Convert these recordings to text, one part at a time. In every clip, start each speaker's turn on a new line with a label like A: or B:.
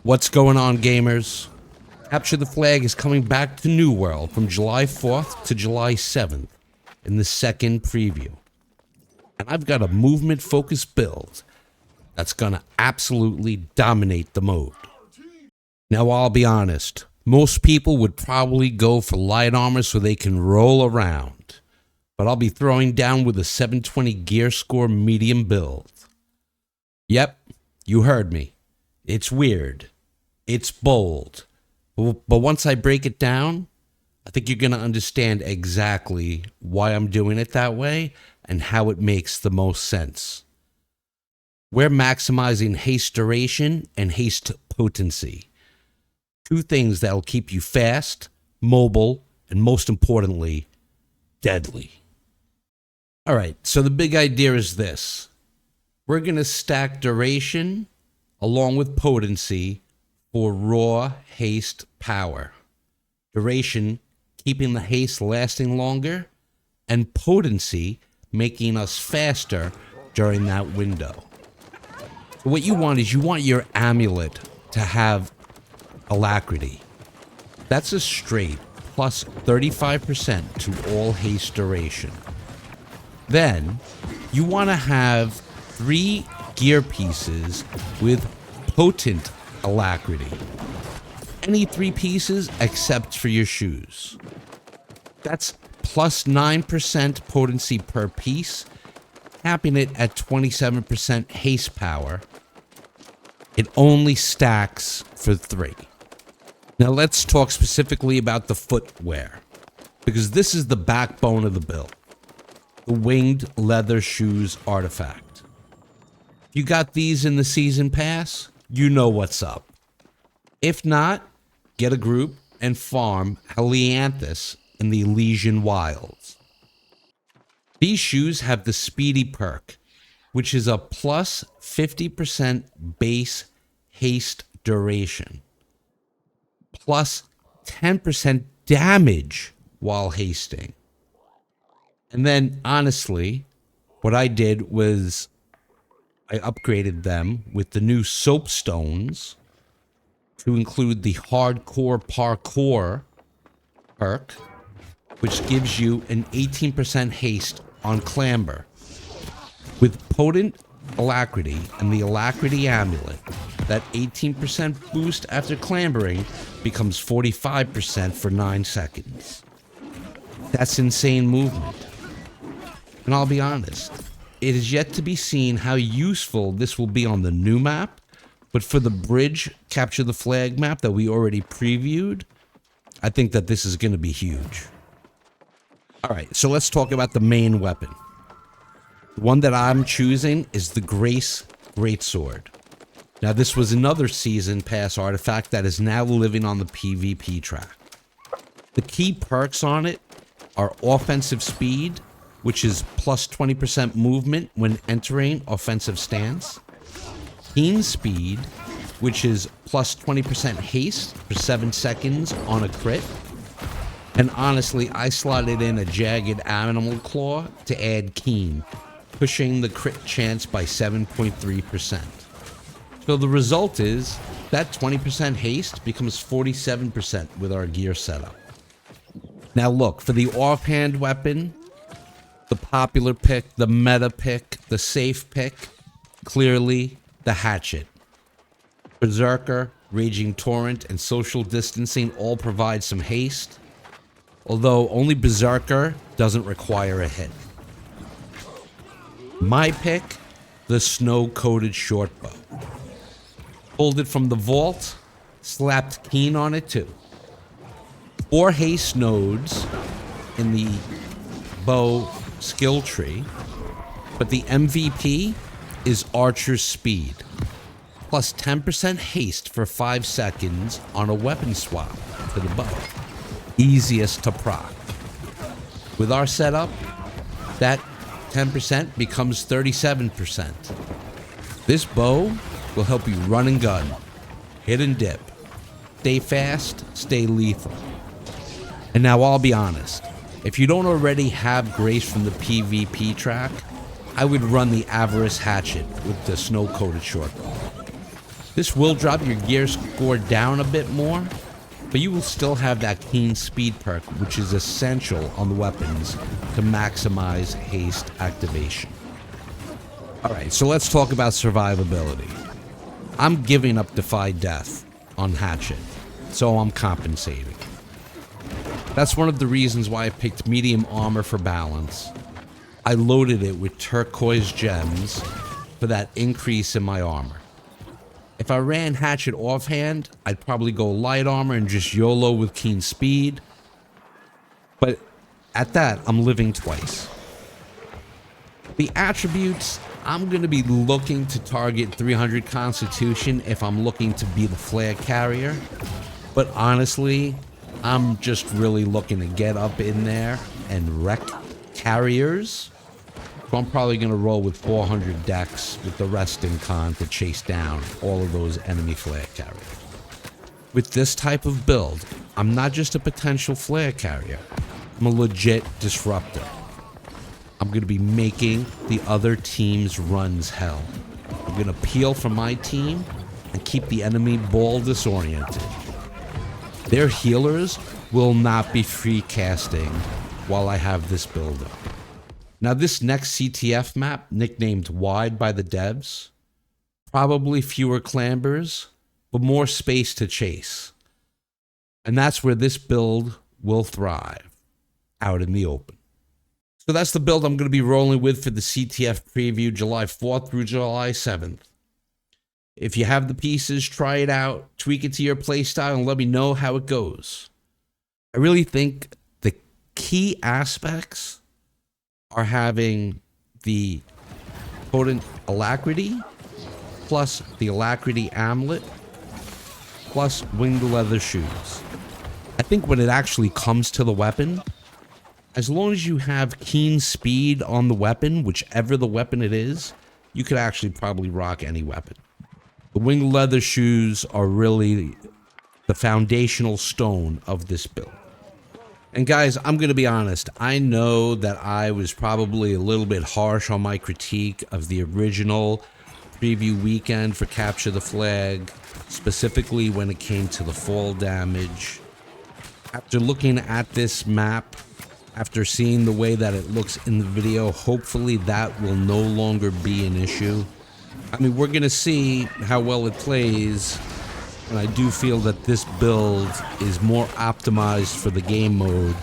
A: What's going on, gamers? Capture the Flag is coming back to New World from July 4th to July 7th in the second preview. And I've got a movement-focused build that's gonna absolutely dominate the mode. Now, I'll be honest, most people would probably go for light armor so they can roll around. But I'll be throwing down with a 720 gear score medium build. Yep, you heard me. It's weird. It's bold. But once I break it down, I think you're going to understand exactly why I'm doing it that way and how it makes the most sense. We're maximizing haste duration and haste potency. Two things that'll keep you fast, mobile, and most importantly, deadly. All right, so the big idea is this. We're going to stack duration along with potency for raw haste power. Duration, keeping the haste lasting longer, and potency, making us faster during that window. So what you want is you want your amulet to have alacrity. That's a straight plus 35% to all haste duration. Then, you want to have 3 gear pieces with potent alacrity. Any 3 pieces except for your shoes. That's plus 9% potency per piece, capping it at 27% haste power. It only stacks for 3. Now let's talk specifically about the footwear, because this is the backbone of the build. The winged leather shoes artifact. If you got these in the season pass, you know what's up. If not, get a group and farm Helianthus in the Elysian Wilds. These shoes have the speedy perk, which is a plus 50% base haste duration, plus 10% damage while hasting. And then, honestly, what I did was I upgraded them with the new soapstones to include the hardcore parkour perk, which gives you an 18% haste on clamber. With potent alacrity and the alacrity amulet, that 18% boost after clambering becomes 45% for 9 seconds. That's insane movement. And I'll be honest, it is yet to be seen how useful this will be on the new map, but for the bridge Capture the Flag map that we already previewed, I think that this is going to be huge. Alright, so let's talk about the main weapon. The one that I'm choosing is the Grace Greatsword. Now this was another season pass artifact that is now living on the PvP track. The key perks on it are offensive speed, which is plus 20% movement when entering offensive stance. Keen speed, which is plus 20% haste for 7 seconds on a crit. And honestly, I slotted in a jagged animal claw to add keen, pushing the crit chance by 7.3%. So the result is that 20% haste becomes 47% with our gear setup. Now look, for the offhand weapon, the popular pick, the meta pick, the safe pick, clearly the hatchet. Berserker, Raging Torrent, and Social Distancing all provide some haste, although only Berserker doesn't require a hit. My pick, the snow-coated shortbow. Pulled it from the vault, slapped keen on it too. 4 haste nodes in the bow skill tree, but the MVP is Archer's Speed, plus 10% haste for 5 seconds on a weapon swap to the bow. Easiest to proc. With our setup, that 10% becomes 37%. This bow will help you run and gun, hit and dip, stay fast, stay lethal. And now I'll be honest, if you don't already have Grace from the PvP track, I would run the Avarice Hatchet with the snow-coated shortbow. This will drop your gear score down a bit more, but you will still have that keen speed perk, which is essential on the weapons to maximize haste activation. Alright, so let's talk about survivability. I'm giving up Defy Death on Hatchet, so I'm compensating. That's one of the reasons why I picked medium armor for balance. I loaded it with turquoise gems for that increase in my armor. If I ran Hatchet offhand, I'd probably go light armor and just YOLO with keen speed. But at that, I'm living twice. The attributes, I'm going to be looking to target 300 Constitution if I'm looking to be the flare carrier. But honestly, I'm just really looking to get up in there and wreck carriers. So I'm probably going to roll with 400 dex with the rest in con to chase down all of those enemy flare carriers. With this type of build, I'm not just a potential flare carrier. I'm a legit disruptor. I'm going to be making the other team's runs hell. I'm going to peel from my team and keep the enemy ball disoriented. Their healers will not be free casting while I have this build up. Now this next CTF map, nicknamed Wide by the devs, probably fewer clambers, but more space to chase. And that's where this build will thrive, out in the open. So that's the build I'm going to be rolling with for the CTF preview, July 4th through July 7th. If you have the pieces, try it out, tweak it to your playstyle, and let me know how it goes. I really think the key aspects are having the potent alacrity, plus the alacrity amulet, plus winged leather shoes. I think when it actually comes to the weapon, as long as you have keen speed on the weapon, whichever the weapon it is, you could actually probably rock any weapon. The winged leather shoes are really the foundational stone of this build. And guys, I'm going to be honest, I know that I was probably a little bit harsh on my critique of the original preview weekend for Capture the Flag, specifically when it came to the fall damage. After looking at this map, after seeing the way that it looks in the video, hopefully that will no longer be an issue. I mean, we're going to see how well it plays, and I do feel that this build is more optimized for the game mode,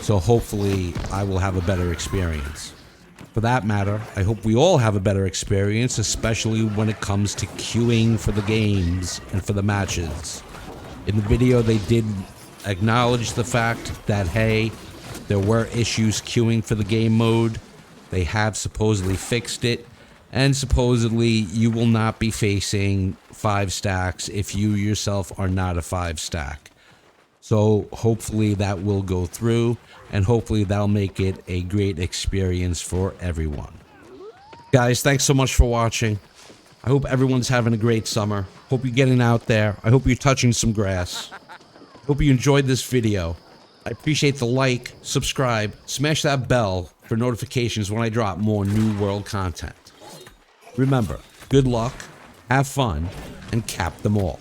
A: so hopefully I will have a better experience. For that matter, I hope we all have a better experience, especially when it comes to queuing for the games and for the matches. In the video, they did acknowledge the fact that, hey, there were issues queuing for the game mode. They have supposedly fixed it. And supposedly, you will not be facing 5 stacks if you yourself are not a 5 stack. So hopefully that will go through, and hopefully that'll make it a great experience for everyone. Guys, thanks so much for watching. I hope everyone's having a great summer. Hope you're getting out there. I hope you're touching some grass. Hope you enjoyed this video. I appreciate the like, subscribe, smash that bell for notifications when I drop more New World content. Remember, good luck, have fun, and cap them all.